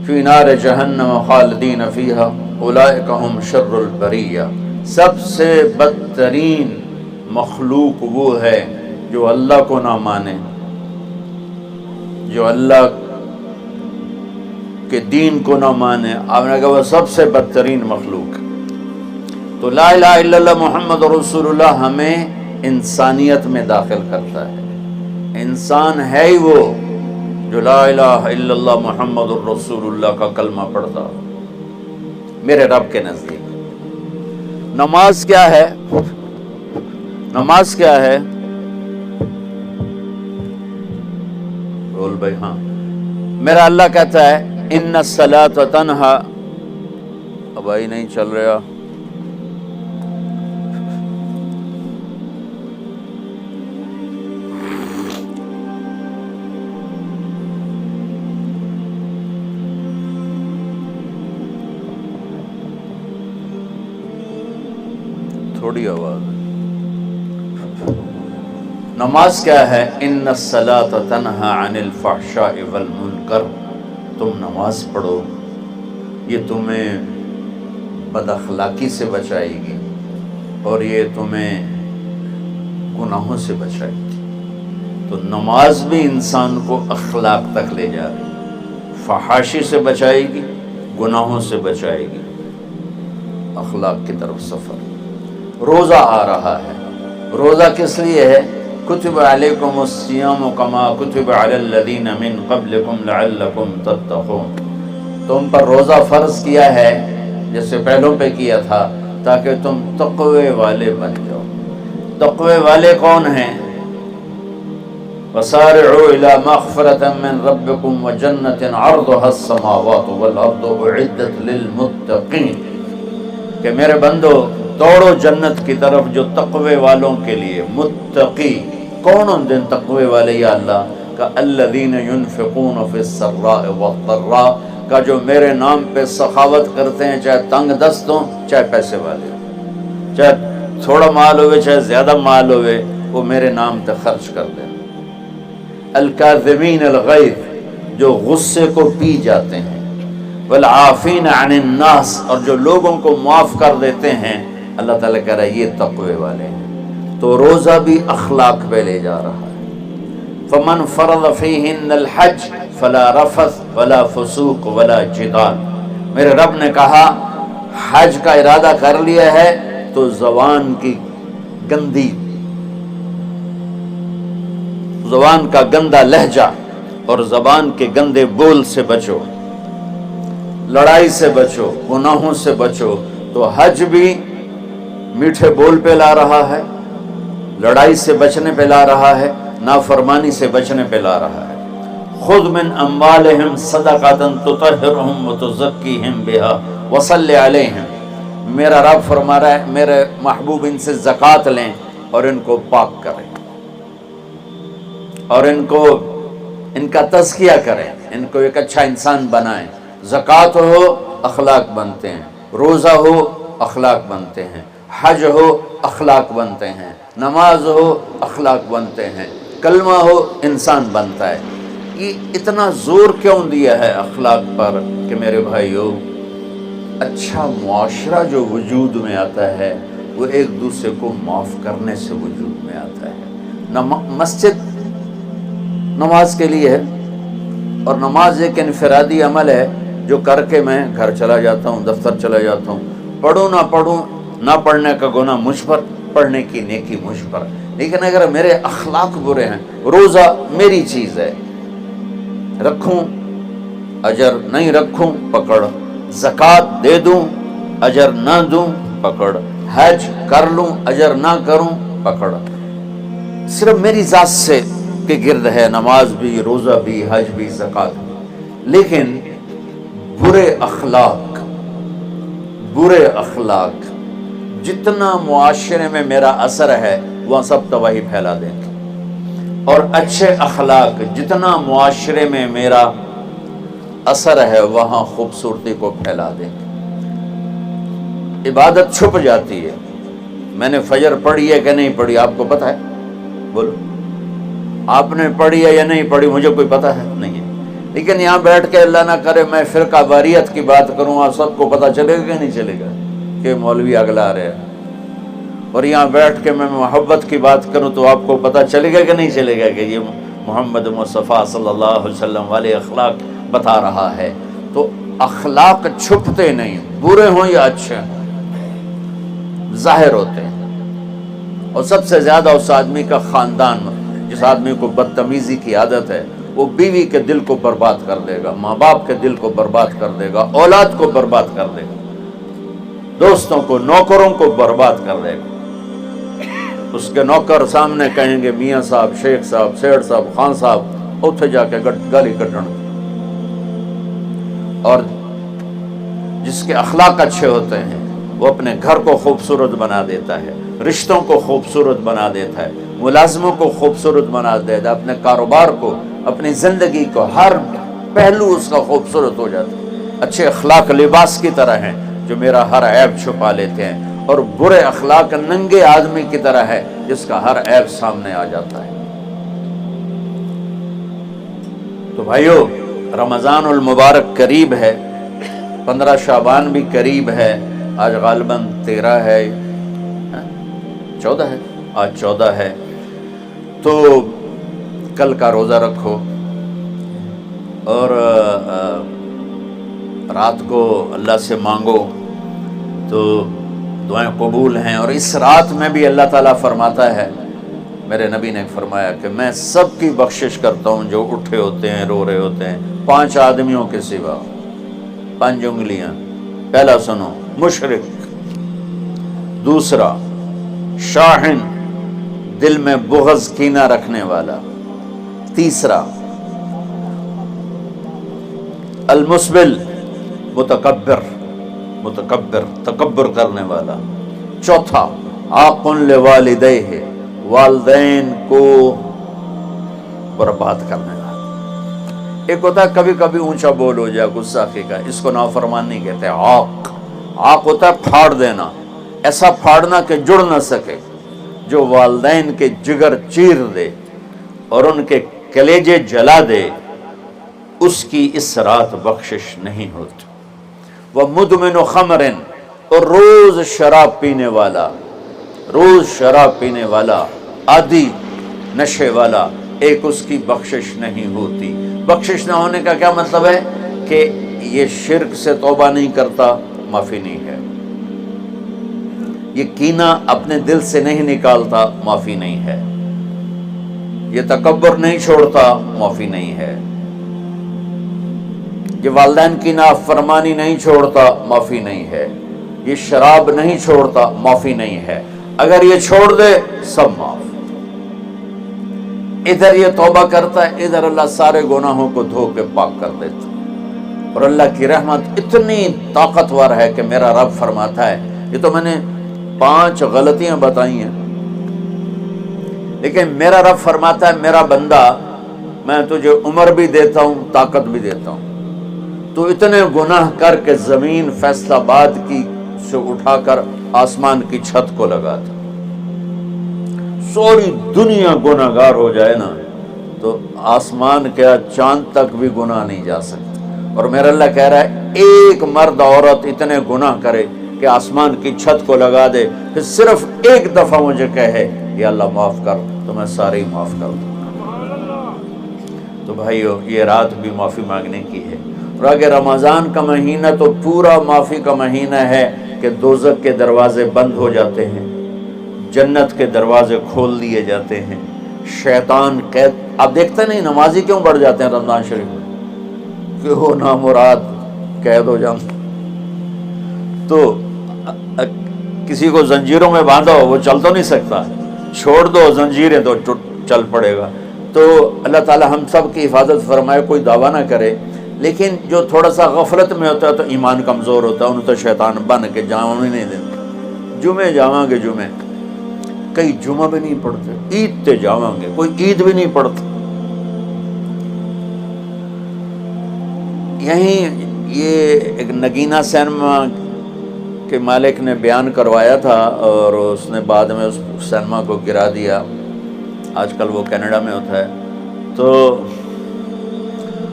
فی نار جہنم خالدین فیہا اولئک ہم شر البریہ۔ سب سے بدترین مخلوق وہ ہے جو اللہ کو نہ مانے، جو اللہ کے دین کو نہ مانے۔ آپ نے کہا وہ سب سے بدترین مخلوق ہے۔ تو لا الہ الا اللہ محمد رسول اللہ ہمیں انسانیت میں داخل کرتا ہے۔ انسان ہے ہی وہ جو لا الہ الا اللہ محمد الرسول اللہ کا کلمہ پڑھتا۔ میرے رب کے نزدیک نماز کیا ہے؟ نماز کیا ہے؟ بول بھائی ہاں۔ میرا اللہ کہتا ہے ان الصلاۃ تنہا، اب آئی نہیں چل رہا، تھوڑی آواز۔ نماز کیا ہے؟ ان الصلاۃ تنہا عن الفحشاء والمنکر، تم نماز پڑھو، یہ تمہیں بد اخلاقی سے بچائے گی اور یہ تمہیں گناہوں سے بچائے گی۔ تو نماز بھی انسان کو اخلاق تک لے جا رہی، فحاشی سے بچائے گی، گناہوں سے بچائے گی، اخلاق کی طرف سفر۔ روزہ آ رہا ہے، روزہ کس لیے ہے؟ کتب علیکم الصیام کما کتب علی الذین من قبلکم لعلکم تتقون، تم پر روزہ فرض کیا ہے جیسے پہلوں پہ کیا تھا تاکہ تم تقوی والے بن جاؤ۔ تقوی والے کون ہیں؟ وسارعوا الی مغفرۃ من ربکم وجنۃ عرضها السماوات والارض اعدت للمتقین، کہ میرے بندو دوڑو جنت کی طرف جو تقوی والوں کے لیے۔ متقی کون ان دن تقوی والے یا اللہ کا؟ الذین ينفقون فی السراء والضراء، کا جو میرے نام پہ سخاوت کرتے ہیں، چاہے تنگ دست ہوں چاہے پیسے والے ہوں، چاہے تھوڑا مال ہوئے چاہے زیادہ مال ہوئے، وہ میرے نام پہ خرچ کر دیں۔ الکاظمین الغیظ، جو غصے کو پی جاتے ہیں۔ والعافین عن الناس، اور جو لوگوں کو معاف کر دیتے ہیں۔ اللہ تعالیٰ کہہ رہا ہے یہ تقوی والے ہیں۔ تو روزہ بھی اخلاق پہ لے جا رہا ہے۔ فمن فرض فیہن الحج فلا رفث ولا فسوق ولا جدال، میرے رب نے کہا حج کا ارادہ کر لیا ہے تو زبان کی گندی، زبان کا گندا لہجہ اور زبان کے گندے بول سے بچو، لڑائی سے بچو، گناہوں سے بچو۔ تو حج بھی میٹھے بول پہ لا رہا ہے، لڑائی سے بچنے پہ لا رہا ہے، نافرمانی سے بچنے پہ لا رہا ہے۔ خذ من اموالہم صدقۃ تطہرہم وتزکیہم بہا وصلی علیہم، میرا رب فرما رہا ہے میرے محبوب ان سے زکوٰۃ لیں اور ان کو پاک کریں اور ان کا تزکیہ کریں، ان کو ایک اچھا انسان بنائیں۔ زکوٰۃ ہو اخلاق بنتے ہیں، روزہ ہو اخلاق بنتے ہیں، حج ہو اخلاق بنتے ہیں، نماز ہو اخلاق بنتے ہیں، کلمہ ہو انسان بنتا ہے۔ یہ اتنا زور کیوں دیا ہے اخلاق پر کہ میرے بھائیو، اچھا معاشرہ جو وجود میں آتا ہے وہ ایک دوسرے کو معاف کرنے سے وجود میں آتا ہے۔ مسجد نماز کے لیے ہے، اور نماز ایک انفرادی عمل ہے جو کر کے میں گھر چلا جاتا ہوں، دفتر چلا جاتا ہوں، پڑھوں نہ پڑھنے کا گناہ مجھ پر، پڑھنے کی نیکی مجھ پر۔ لیکن اگر میرے اخلاق برے ہیں، روزہ میری چیز ہے، رکھوں اجر، نہیں رکھوں پکڑ، زکوٰۃ دے دوں اجر نہ دوں پکڑ، حج کر لوں اجر نہ کروں پکڑ، صرف میری ذات سے کے گرد ہے، نماز بھی، روزہ بھی، حج بھی، زکوٰۃ بھی۔ لیکن برے اخلاق جتنا معاشرے میں میرا اثر ہے وہاں سب تباہی پھیلا دیں گے، اور اچھے اخلاق جتنا معاشرے میں میرا اثر ہے وہاں خوبصورتی کو پھیلا دیں گے۔ عبادت چھپ جاتی ہے۔ میں نے فجر پڑھی ہے کہ نہیں پڑھی آپ کو پتہ ہے؟ بولو، آپ نے پڑھی ہے یا نہیں پڑھی؟ مجھے کوئی پتہ ہے نہیں ہے۔ لیکن یہاں بیٹھ کے اللہ نہ کرے میں فرقہ واریت کی بات کروں، آپ سب کو پتہ چلے گا کہ نہیں چلے گا کہ مولوی اگلا رہے ہیں؟ اور یہاں بیٹھ کے میں محبت کی بات کروں تو آپ کو پتہ چلے گا کہ نہیں چلے گا کہ یہ محمد مصطفیٰ صلی اللہ علیہ وسلم والے اخلاق بتا رہا ہے؟ تو اخلاق چھپتے نہیں، برے ہوں یا اچھے ہوں، ظاہر ہوتے ہیں۔ اور سب سے زیادہ اس آدمی کا خاندان، جس آدمی کو بدتمیزی کی عادت ہے، وہ بیوی کے دل کو برباد کر دے گا، ماں باپ کے دل کو برباد کر دے گا، اولاد کو برباد کر دے گا، دوستوں کو، نوکروں کو برباد کر دے گا۔ اس کے نوکر سامنے کہیں گے میاں صاحب، شیخ صاحب، سیٹھ صاحب، خان صاحب، اتھے جا کے گالی کٹن۔ اور جس کے اخلاق اچھے ہوتے ہیں وہ اپنے گھر کو خوبصورت بنا دیتا ہے، رشتوں کو خوبصورت بنا دیتا ہے، ملازموں کو خوبصورت بنا دیتا ہے، اپنے کاروبار کو، اپنی زندگی کو، ہر پہلو اس کا خوبصورت ہو جاتا ہے۔ اچھے اخلاق لباس کی طرح ہیں جو میرا ہر عیب چھپا لیتے ہیں، اور برے اخلاق ننگے آدمی کی طرح ہے جس کا ہر عیب سامنے آ جاتا ہے۔ تو بھائیو، رمضان المبارک قریب ہے، 15 شعبان بھی قریب ہے، آج غالباً 13 ہے، 14 ہے، آج 14 ہے، تو کل کا روزہ رکھو اور رات کو اللہ سے مانگو تو دعائیں قبول ہیں۔ اور اس رات میں بھی اللہ تعالیٰ فرماتا ہے، میرے نبی نے فرمایا کہ میں سب کی بخشش کرتا ہوں جو اٹھے ہوتے ہیں، رو رہے ہوتے ہیں، 5 آدمیوں کے سوا، 5 انگلیاں۔ پہلا سنو، مشرک، دوسرا شاحن، دل میں بغض کینہ رکھنے والا، تیسرا المسبل، متکبر، تکبر کرنے والا، چوتھا عاق لوالدیہ، والدین کو برباد کرنے والا۔ ایک ہوتا ہے کبھی کبھی اونچا بول ہو جائے گستاخی کا، اس کو نافرمان نہیں کہتے، عاق ہوتا ہے پھاڑ دینا، ایسا پھاڑنا کہ جڑ نہ سکے، جو والدین کے جگر چیر دے اور ان کے کلیجے جلا دے، اس کی اس رات بخشش نہیں ہوتی۔ وَمُدْمِنُ خَمْرٍ، اور روز شراب پینے والا، عادی نشے والا، ایک اس کی بخشش نہیں ہوتی۔ بخشش نہ ہونے کا کیا مطلب ہے؟ کہ یہ شرک سے توبہ نہیں کرتا، معافی نہیں ہے، یہ کینہ اپنے دل سے نہیں نکالتا، معافی نہیں ہے، یہ تکبر نہیں چھوڑتا، معافی نہیں ہے، یہ والدین کی نافرمانی نہیں چھوڑتا، معافی نہیں ہے، یہ شراب نہیں چھوڑتا معافی نہیں ہے، اگر یہ چھوڑ دے سب معاف۔ ادھر یہ توبہ کرتا ہے، ادھر اللہ سارے گناہوں کو دھو کے پاک کر دیتا ہے۔ اور اللہ کی رحمت اتنی طاقتور ہے کہ میرا رب فرماتا ہے، یہ تو میں نے 5 غلطیاں بتائی ہیں، لیکن میرا رب فرماتا ہے میرا بندہ میں تجھے عمر بھی دیتا ہوں، طاقت بھی دیتا ہوں، تو اتنے گناہ کر کے زمین فیصل آباد کی سے اٹھا کر آسمان کی چھت کو لگا دے، سوری دنیا گناہ گار ہو جائے نا تو آسمان کیا چاند تک بھی گناہ نہیں جا سکتا۔ اور میرا اللہ کہہ رہا ہے ایک مرد عورت اتنے گناہ کرے کہ آسمان کی چھت کو لگا دے، پھر صرف ایک دفعہ مجھے کہے یا اللہ معاف کر، تو میں سارے ہی معاف کر دوں۔ تو بھائیو یہ رات بھی معافی مانگنے کی ہے، اور اگر رمضان کا مہینہ تو پورا معافی کا مہینہ ہے کہ دوزخ کے دروازے بند ہو جاتے ہیں، جنت کے دروازے کھول دیے جاتے ہیں، شیطان قید۔ آپ دیکھتے نہیں نمازی کیوں بڑھ جاتے ہیں رمضان شریف میں؟ کہ وہ نامراد قید ہو جاؤں۔ تو کسی کو زنجیروں میں باندھو وہ چل تو نہیں سکتا، چھوڑ دو زنجیریں تو چل پڑے گا۔ تو اللہ تعالی ہم سب کی حفاظت فرمائے، کوئی دعویٰ نہ کرے، لیکن جو تھوڑا سا غفلت میں ہوتا ہے تو ایمان کمزور ہوتا ہے، انہوں تو شیطان بن کے جاؤں ہی نہیں دیتے۔ جمعے جاواں گے، جمعے کئی جمعہ بھی نہیں پڑھتے، عید تے جاواں گے، کوئی عید بھی نہیں پڑھتا۔ یہیں یہ ایک نگینہ سینما کے مالک نے بیان کروایا تھا، اور اس نے بعد میں اس سینما کو گرا دیا، آج کل وہ کینیڈا میں ہوتا ہے۔ تو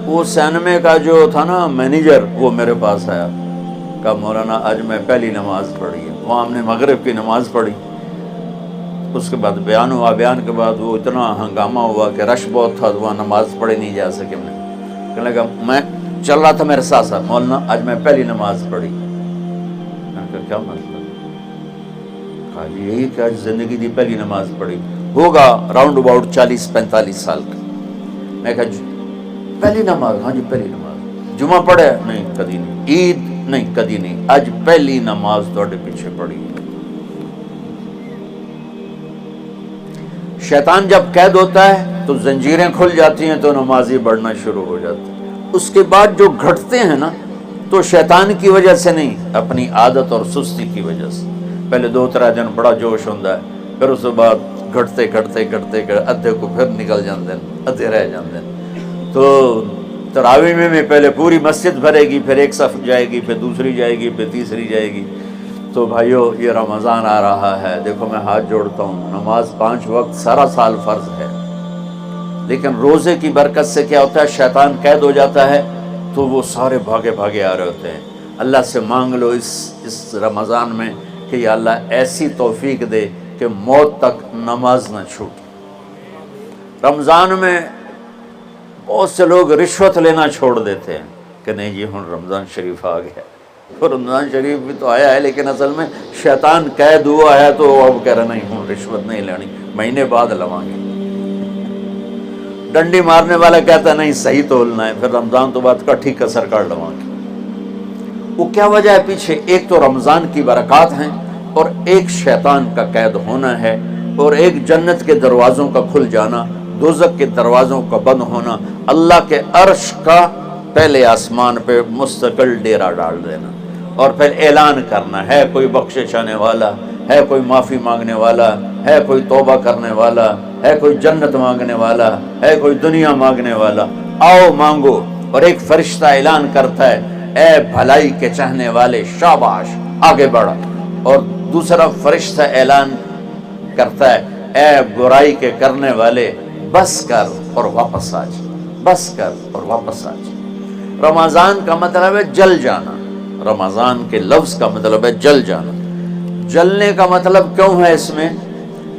وہ سینمے کا جو تھا نا مینیجر، وہ میرے پاس آیا، کہا مولانا آج میں پہلی نماز پڑھی ہے۔ وہاں ہم نے مغرب کی نماز پڑھی، اس کے بعد بیان ہوا، بیان کے بعد وہ اتنا ہنگامہ ہوا کہ رش بہت تھا، وہاں نماز پڑھی نہیں جا سکے۔ میں کہنے لگا، میں چل رہا تھا میرے ساتھ ساتھ، مولانا آج میں پہلی نماز پڑھی۔ میں نے کہا کیا مطلب؟ کہا جی یہی کہ آج زندگی دی پہلی نماز پڑھی، ہوگا راؤنڈ اباؤٹ 40-45 سال کا۔ میں کہا پہلی نماز؟ ہاں جی پہلی نماز۔ جمعہ پڑھے؟ نہیں کدی نہیں۔ عید؟ نہیں کدی نہیں۔ آج پہلی نماز تھوڑے پیچھے پڑھی۔ شیطان جب قید ہوتا ہے تو زنجیریں کھل جاتی ہیں، تو نمازی بڑھنا شروع ہو جاتا ہے۔ اس کے بعد جو گھٹتے ہیں نا تو شیطان کی وجہ سے نہیں، اپنی عادت اور سستی کی وجہ سے۔ پہلے 2-3 دن بڑا جوش ہوتا ہے، پھر اس کے بعد گھٹتے ادھے کو پھر نکل جاندے ہیں، ادھے رہ جاندے ہیں۔ تو تراویح میں پہلے پوری مسجد بھرے گی، پھر ایک صف جائے گی، پھر دوسری جائے گی، پھر تیسری جائے گی۔ تو بھائیو یہ رمضان آ رہا ہے، دیکھو میں ہاتھ جوڑتا ہوں، نماز 5 وقت سارا سال فرض ہے، لیکن روزے کی برکت سے کیا ہوتا ہے، شیطان قید ہو جاتا ہے تو وہ سارے بھاگے بھاگے آ رہے ہوتے ہیں۔ اللہ سے مانگ لو اس رمضان میں کہ یا اللہ ایسی توفیق دے کہ موت تک نماز نہ چھوٹے۔ رمضان میں بہت سے لوگ رشوت لینا چھوڑ دیتے ہیں کہ نہیں جی ہن رمضان شریف آ گیا، اور رمضان شریف بھی تو آیا ہے، لیکن اصل میں شیطان قید ہوا ہے تو اب کہہ رہا نہیں ہن رشوت نہیں لینی، مہینے بعد لواں گے۔ ڈنڈی مارنے والا کہتا ہے نہیں صحیح تولنا ہے، پھر رمضان تو بعد کٹھی کسر کر لواں گے۔ وہ کیا وجہ ہے پیچھے؟ ایک تو رمضان کی برکات ہیں، اور ایک شیطان کا قید ہونا ہے، اور ایک جنت کے دروازوں کا کھل جانا، دوزخ کے دروازوں کا بند ہونا، اللہ کے عرش کا پہلے آسمان پہ مستقل ڈیرا ڈال دینا، اور پھر اعلان کرنا ہے کوئی بخشش آنے والا ہے، کوئی معافی مانگنے والا ہے، کوئی توبہ کرنے والا ہے، کوئی جنت مانگنے والا ہے، کوئی دنیا مانگنے والا، آؤ مانگو۔ اور ایک فرشتہ اعلان کرتا ہے اے بھلائی کے چاہنے والے شاباش آگے بڑھا، اور دوسرا فرشتہ اعلان کرتا ہے اے برائی کے کرنے والے بس کر اور واپس آ جا، بس کر اور واپس آ جا۔ رمضان کا مطلب ہے جل جانا، رمضان کے لفظ کا مطلب ہے جل جانا۔ جلنے کا مطلب کیوں ہے اس میں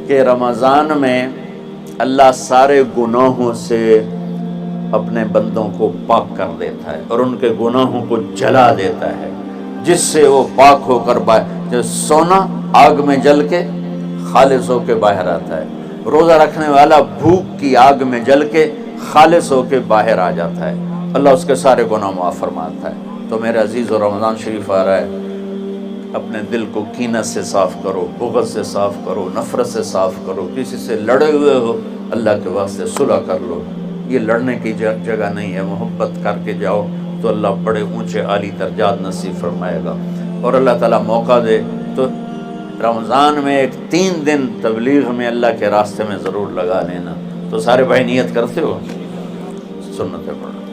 کہ رمضان میں اللہ سارے گناہوں سے اپنے بندوں کو پاک کر دیتا ہے، اور ان کے گناہوں کو جلا دیتا ہے، جس سے وہ پاک ہو کر جو سونا آگ میں جل کے خالص ہو کے باہر آتا ہے، روزہ رکھنے والا بھوک کی آگ میں جل کے خالص ہو کے باہر آ جاتا ہے، اللہ اس کے سارے گناہ معاف فرماتا ہے۔ تو میرے عزیز و رمضان شریف آ رہا ہے، اپنے دل کو کینہ سے صاف کرو، بغض سے صاف کرو، نفرت سے صاف کرو، کسی سے لڑے ہوئے ہو اللہ کے واسطے صلح کر لو۔ یہ لڑنے کی جگہ نہیں ہے، محبت کر کے جاؤ تو اللہ بڑے اونچے عالی درجات نصیب فرمائے گا۔ اور اللہ تعالیٰ موقع دے تو رمضان میں ایک 3 دن تبلیغ میں اللہ کے راستے میں ضرور لگا لینا۔ تو سارے بھائی نیت کرتے ہو؟ سنت پڑھو۔